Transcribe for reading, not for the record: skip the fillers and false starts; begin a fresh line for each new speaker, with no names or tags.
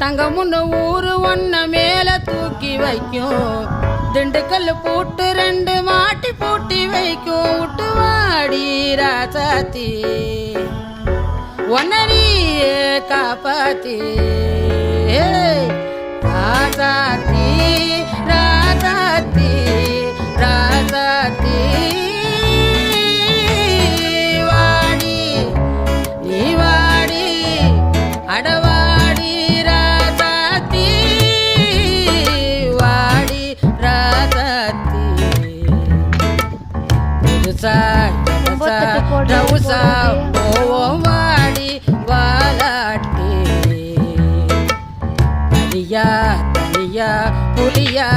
தங்கமுன்னு ஊரு ஒன்ன மேல தூக்கி வைக்கும் திண்டுக்கல் பூட்டு 2 மாட்டி பூட்டி வைக்கும் விட்டு வாடி ராசாத்தி ஒன்ன நீயே காப்பாத்தி ராசாத்தி ராசாத்தி ராசாத்தி வாடி நீ வாடி அடவாடி ராசாத்தி வாடி ராசாத்தி புதுசா டவுசா போவோம் வாடி வாலாட்டி தனியா தனியா புலியா